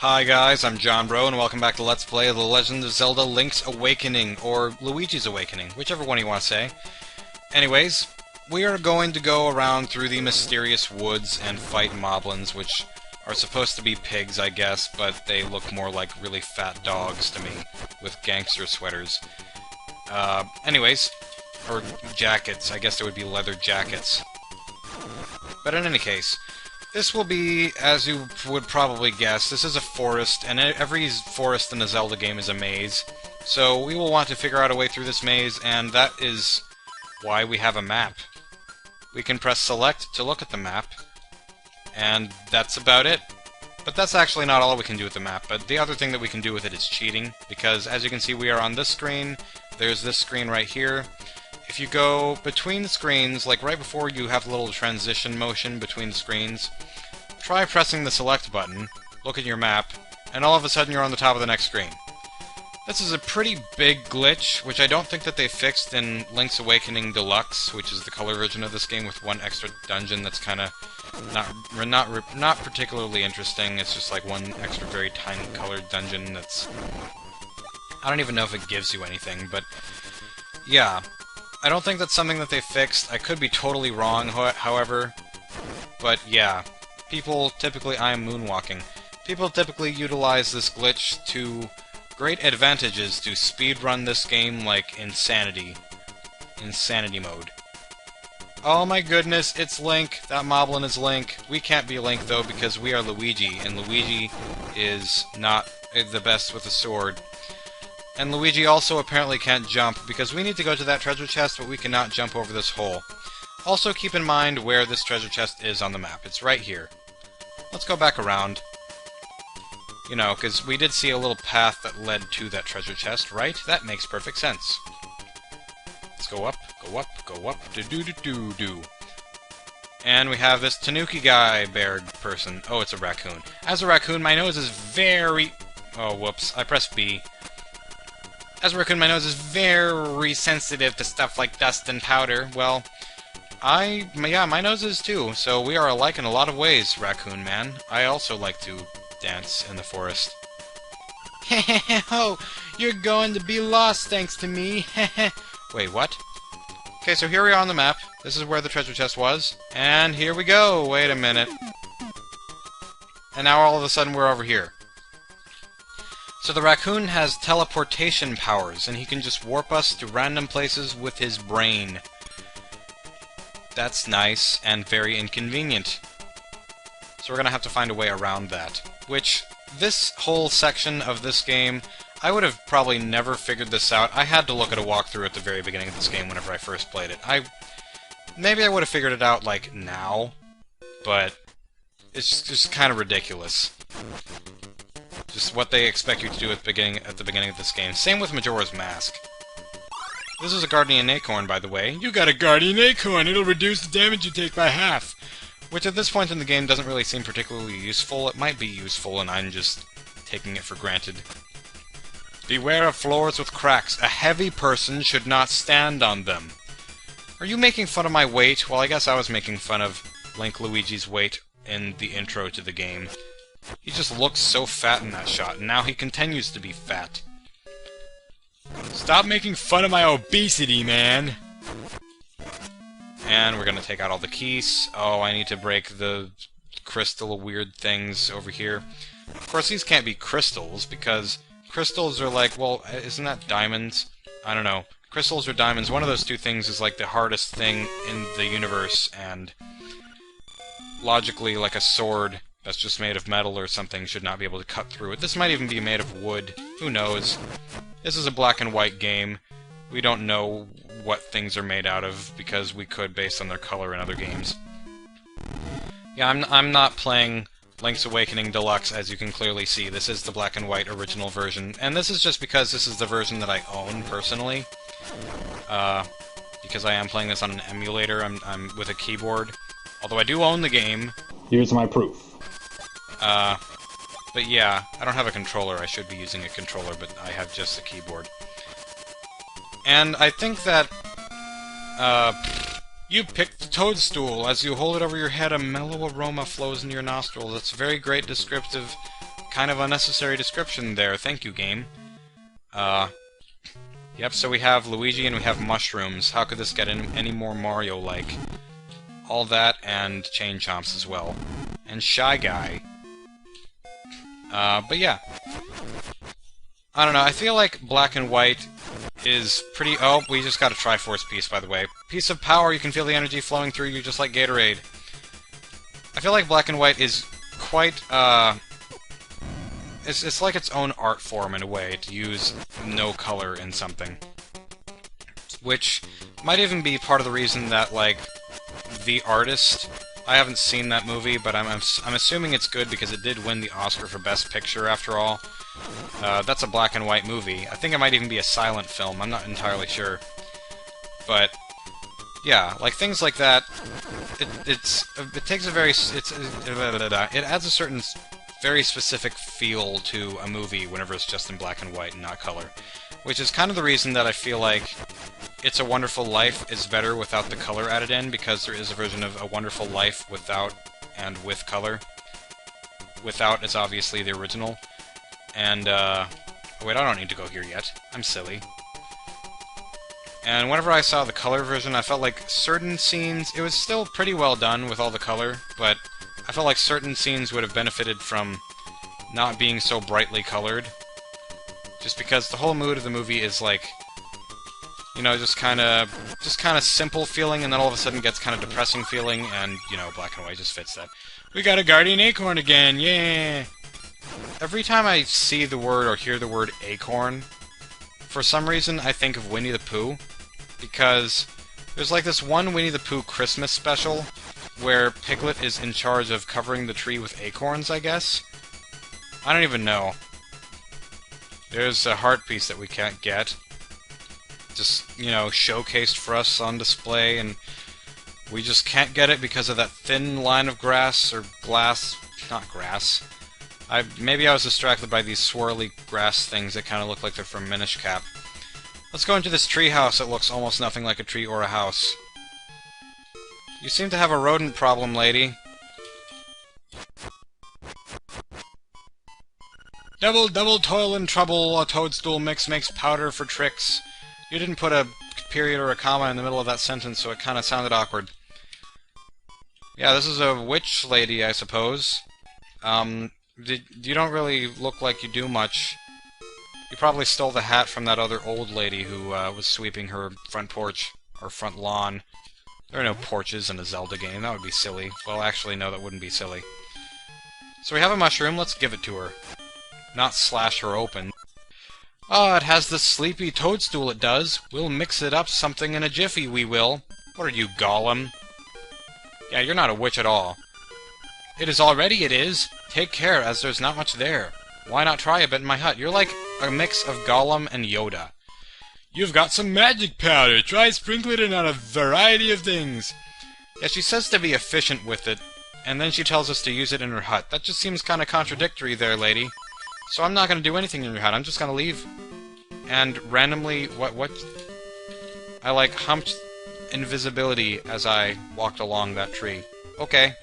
Hi guys, I'm John Bro, and welcome back to Let's Play The Legend of Zelda Link's Awakening, or Luigi's Awakening, whichever one you want to say. Anyways, we are going to go around through the mysterious woods and fight moblins, which are supposed to be pigs, I guess, but they look more like really fat dogs to me, with gangster sweaters. Anyways, or jackets, I guess there would be leather jackets. But in any case, this will be, as you would probably guess, this is a forest, and every forest in a Zelda game is a maze. So we will want to figure out a way through this maze, and that is why we have a map. We can press select to look at the map, and that's about it. But that's actually not all we can do with the map, but the other thing that we can do with it is cheating, because as you can see we are on this screen, there's this screen right here. If you go between screens, like right before you have a little transition motion between screens, try pressing the select button, look at your map, and all of a sudden you're on the top of the next screen. This is a pretty big glitch, which I don't think that they fixed in Link's Awakening Deluxe, which is the color version of this game with one extra dungeon that's kind of not particularly interesting. It's just like one extra very tiny colored dungeon that's... I don't even know if it gives you anything, but yeah. I don't think that's something that they fixed. I could be totally wrong, however, but yeah. People typically... I am moonwalking. People typically utilize this glitch to great advantages to speedrun this game like insanity. Insanity mode. Oh my goodness, it's Link. That moblin is Link. We can't be Link though because we are Luigi, and Luigi is not the best with a sword. And Luigi also apparently can't jump, because we need to go to that treasure chest, but we cannot jump over this hole. Also keep in mind where this treasure chest is on the map. It's right here. Let's go back around. You know, because we did see a little path that led to that treasure chest, right? That makes perfect sense. Let's go up, go up, go up, do-do-do-do-do. And we have this Tanuki guy, bear person. Oh, it's a raccoon. As a raccoon, my nose is very... Oh, whoops. I pressed B. As a raccoon, my nose is very sensitive to stuff like dust and powder. Well, yeah, my nose is too, so we are alike in a lot of ways, Raccoon Man. I also like to dance in the forest. Ho! You're going to be lost thanks to me. Wait, what? Okay, so here we are on the map. This is where the treasure chest was. And here we go! Wait a minute. And now all of a sudden we're over here. So the raccoon has teleportation powers, and he can just warp us to random places with his brain. That's nice, and very inconvenient. So we're gonna have to find a way around that. Which, this whole section of this game, I would have probably never figured this out. I had to look at a walkthrough at the very beginning of this game whenever I first played it. Maybe I would have figured it out, like, now, but it's just kind of ridiculous. Just what they expect you to do at the beginning of this game. Same with Majora's Mask. This is a Guardian Acorn, by the way. You got a Guardian Acorn! It'll reduce the damage you take by half! Which at this point in the game doesn't really seem particularly useful. It might be useful, and I'm just taking it for granted. Beware of floors with cracks. A heavy person should not stand on them. Are you making fun of my weight? Well, I guess I was making fun of Link Luigi's weight in the intro to the game. He just looks so fat in that shot, and now he continues to be fat. Stop making fun of my obesity, man! And we're gonna take out all the keys. Oh, I need to break the crystal weird things over here. Of course, these can't be crystals, because crystals are like, well, isn't that diamonds? I don't know. Crystals or diamonds, one of those two things is like the hardest thing in the universe, and logically, like a sword that's just made of metal or something should not be able to cut through it. This might even be made of wood. Who knows? This is a black and white game. We don't know what things are made out of, because we could based on their color in other games. Yeah, I'm not playing Link's Awakening Deluxe, as you can clearly see. This is the black and white original version, and this is just because this is the version that I own, personally. Because I am playing this on an emulator, I'm with a keyboard. Although I do own the game. Here's my proof. But yeah, I don't have a controller. I should be using a controller, but I have just a keyboard. And I think that, you picked the toadstool. As you hold it over your head, a mellow aroma flows into your nostrils. It's a very great descriptive kind of unnecessary description there. Thank you, game. Yep, so we have Luigi and we have mushrooms. How could this get any more Mario-like? All that and Chain Chomps as well. And Shy Guy. But yeah. I don't know, I feel like Black and White is pretty... Oh, we just got a Triforce piece, by the way. Piece of power, you can feel the energy flowing through you just like Gatorade. I feel like Black and White is quite, It's like its own art form, in a way, to use no color in something. Which might even be part of the reason that, like, The Artist... I haven't seen that movie, but I'm assuming it's good because it did win the Oscar for Best Picture, after all. That's a black and white movie. I think it might even be a silent film, I'm not entirely sure. But, yeah, like, things like that, it takes a very... it adds a certain very specific feel to a movie whenever it's just in black and white and not color. Which is kind of the reason that I feel like It's a Wonderful Life is better without the color added in, because there is a version of A Wonderful Life without and with color. Without is obviously the original. And, wait, I don't need to go here yet. I'm silly. And whenever I saw the color version, I felt like certain scenes... It was still pretty well done with all the color, but I felt like certain scenes would have benefited from not being so brightly colored. Just because the whole mood of the movie is like... You know, just kind of simple feeling, and then all of a sudden gets kind of depressing feeling, and, you know, black and white just fits that. We got a Guardian Acorn again, yeah! Every time I see the word or hear the word acorn, for some reason I think of Winnie the Pooh, because there's like this one Winnie the Pooh Christmas special, where Piglet is in charge of covering the tree with acorns, I guess? I don't even know. There's a heart piece that we can't get. Just, you know, showcased for us on display, and we just can't get it because of that thin line of grass, or glass, not grass. Maybe I was distracted by these swirly grass things that kind of look like they're from Minish Cap. Let's go into this tree house that looks almost nothing like a tree or a house. You seem to have a rodent problem, lady. Double toil and trouble, a toadstool mix makes powder for tricks. You didn't put a period or a comma in the middle of that sentence, so it kind of sounded awkward. Yeah, this is a witch lady, I suppose. You don't really look like you do much. You probably stole the hat from that other old lady who was sweeping her front porch, or front lawn. There are no porches in a Zelda game, that would be silly. Well, actually, no, that wouldn't be silly. So we have a mushroom, let's give it to her. Not slash her open. Ah, it has the sleepy toadstool, it does. We'll mix it up something in a jiffy, we will. What are you, Gollum? Yeah, you're not a witch at all. It is already, it is. Take care, as there's not much there. Why not try a bit in my hut? You're like a mix of Gollum and Yoda. You've got some magic powder. Try sprinkling it on a variety of things. Yeah, she says to be efficient with it, and then she tells us to use it in her hut. That just seems kind of contradictory there, lady. So I'm not going to do anything in your hut. I'm just going to leave. And randomly, what? I, like, humped invisibility as I walked along that tree. Okay.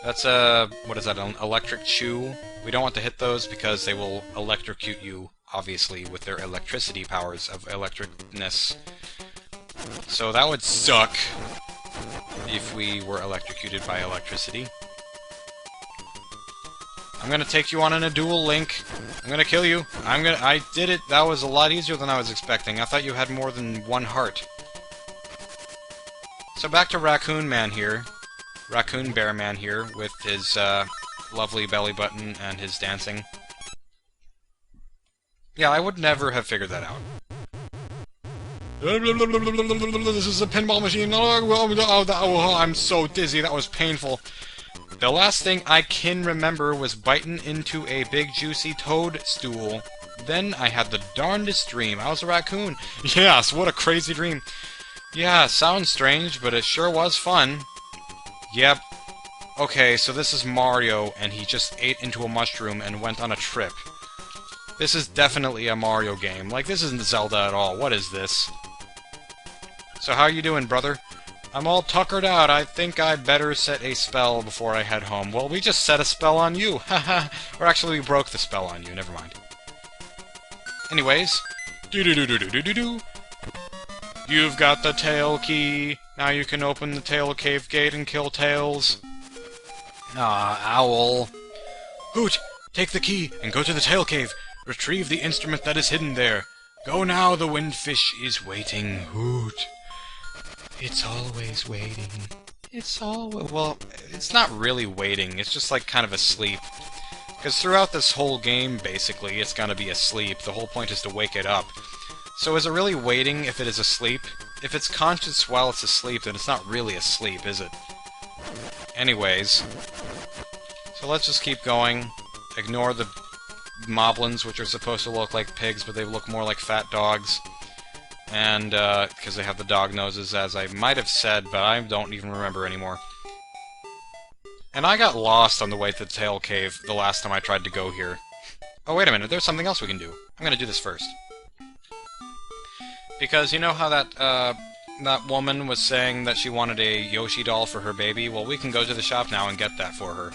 That's what is that, an electric chew? We don't want to hit those because they will electrocute you, obviously, with their electricity powers of electricness. So that would suck if we were electrocuted by electricity. I'm gonna take you on in a duel, Link. I'm gonna kill you. I did it. That was a lot easier than I was expecting. I thought you had more than one heart. So back to Raccoon Man here. Raccoon Bear Man here, with his, lovely belly button and his dancing. Yeah, I would never have figured that out. This is a pinball machine. Oh, I'm so dizzy. That was painful. The last thing I can remember was biting into a big juicy toadstool. Then I had the darndest dream. I was a raccoon. Yes, what a crazy dream. Yeah, sounds strange, but it sure was fun. Yep. Okay, so this is Mario, and he just ate into a mushroom and went on a trip. This is definitely a Mario game. Like, this isn't Zelda at all. What is this? So how you doing, brother? I'm all tuckered out. I think I'd better set a spell before I head home. Well, we just set a spell on you. Haha. Or actually, we broke the spell on you. Never mind. Anyways. Do-do-do-do-do-do-do. You've got the tail key. Now you can open the tail cave gate and kill tails. Ah, owl. Hoot! Take the key and go to the tail cave. Retrieve the instrument that is hidden there. Go now, the windfish is waiting. Hoot. It's always waiting. It's always... Well, it's not really waiting. It's just like kind of asleep. Because throughout this whole game, basically, it's gonna be asleep. The whole point is to wake it up. So is it really waiting if it is asleep? If it's conscious while it's asleep, then it's not really asleep, is it? Anyways. So let's just keep going. Ignore the moblins, which are supposed to look like pigs, but they look more like fat dogs. And, because they have the dog noses, as I might have said, but I don't even remember anymore. And I got lost on the way to the Tail Cave the last time I tried to go here. Oh, wait a minute, there's something else we can do. I'm gonna do this first. Because you know how that woman was saying that she wanted a Yoshi doll for her baby? Well, we can go to the shop now and get that for her.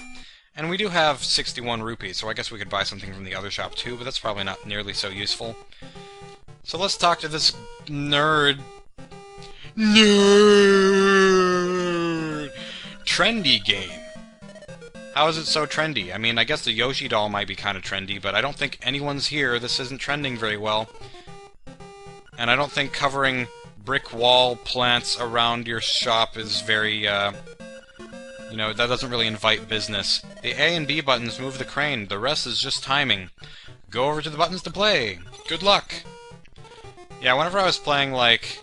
And we do have 61 rupees, so I guess we could buy something from the other shop too, but that's probably not nearly so useful. So let's talk to this nerd. Trendy game. How is it so trendy? I mean, I guess the Yoshi doll might be kind of trendy, but I don't think anyone's here. This isn't trending very well. And I don't think covering brick wall plants around your shop is very, you know, that doesn't really invite business. The A and B buttons move the crane. The rest is just timing. Go over to the buttons to play. Good luck. Yeah, whenever I was playing, like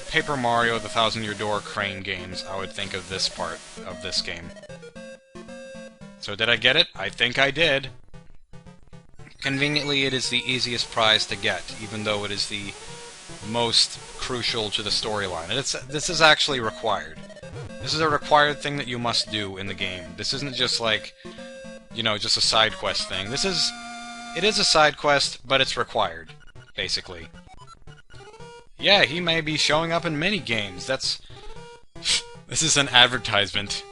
Paper Mario the Thousand Year Door crane games, I would think of this part of this game. So did I get it? I think I did. Conveniently, it is the easiest prize to get, even though it is the most crucial to the storyline. And this is actually required. This is a required thing that you must do in the game. This isn't just like, you know, just a side quest thing. It is a side quest, but it's required, basically. Yeah, he may be showing up in many games. This is an advertisement.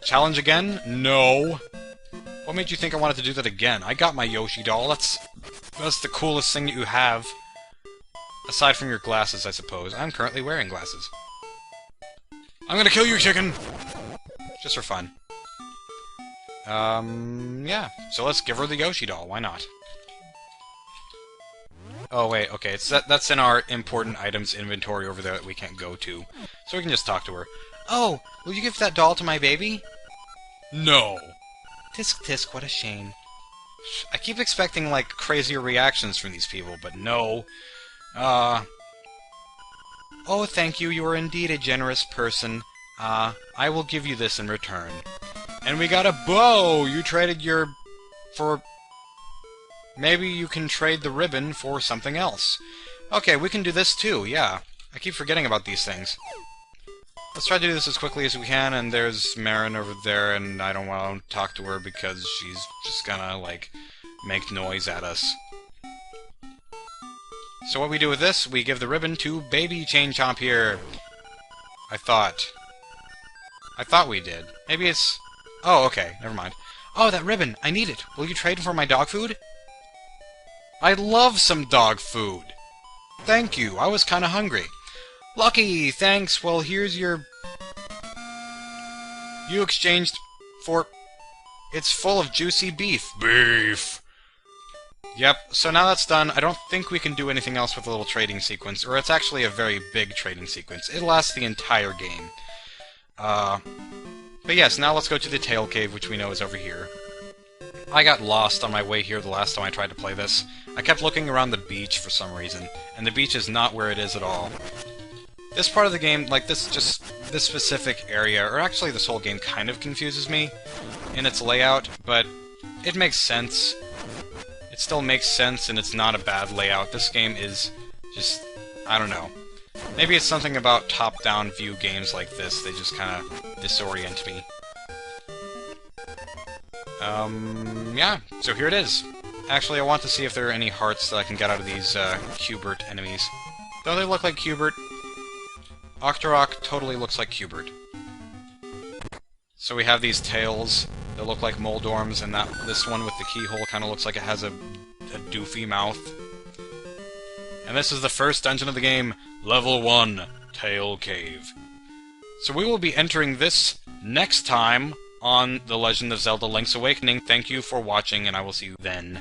Challenge again? No. What made you think I wanted to do that again? I got my Yoshi doll. That's the coolest thing that you have. Aside from your glasses, I suppose. I'm currently wearing glasses. I'm gonna kill you, chicken! Just for fun. Yeah. So let's give her the Yoshi doll. Why not? Oh, wait, okay. That's in our important items inventory over there that we can't go to. So we can just talk to her. Oh, will you give that doll to my baby? No. Tisk tisk, what a shame. I keep expecting, like, crazier reactions from these people, but no. Oh, thank you, you are indeed a generous person. I will give you this in return. And we got a bow! You traded for... Maybe you can trade the ribbon for something else. Okay, we can do this too, yeah. I keep forgetting about these things. Let's try to do this as quickly as we can, and there's Marin over there, and I don't want to talk to her because she's just gonna, like, make noise at us. So what we do with this, we give the ribbon to Baby Chain Chomp here. I thought we did. Maybe it's... Oh, okay, never mind. Oh, that ribbon! I need it! Will you trade it for my dog food? I love some dog food! Thank you, I was kinda hungry. Lucky, thanks. Well, here's your... You exchanged for... It's full of juicy beef. Beef! Yep, so now that's done, I don't think we can do anything else with the little trading sequence, or it's actually a very big trading sequence. It lasts the entire game. But yes, now let's go to the Tail Cave, which we know is over here. I got lost on my way here the last time I tried to play this. I kept looking around the beach for some reason, and the beach is not where it is at all. This part of the game, like this specific area, or actually this whole game kind of confuses me in its layout, but it makes sense. It still makes sense, and it's not a bad layout. This game is just... I don't know. Maybe it's something about top-down view games like this. They just kind of disorient me. Yeah, so here it is. Actually, I want to see if there are any hearts that I can get out of these Q*bert enemies. Don't they look like Q*bert? Octorok totally looks like Q*bert. So we have these tails that look like Moldorms, and this one with the keyhole kind of looks like it has a doofy mouth. And this is the first dungeon of the game, Level 1, Tail Cave. So we will be entering this next time on The Legend of Zelda Link's Awakening. Thank you for watching, and I will see you then.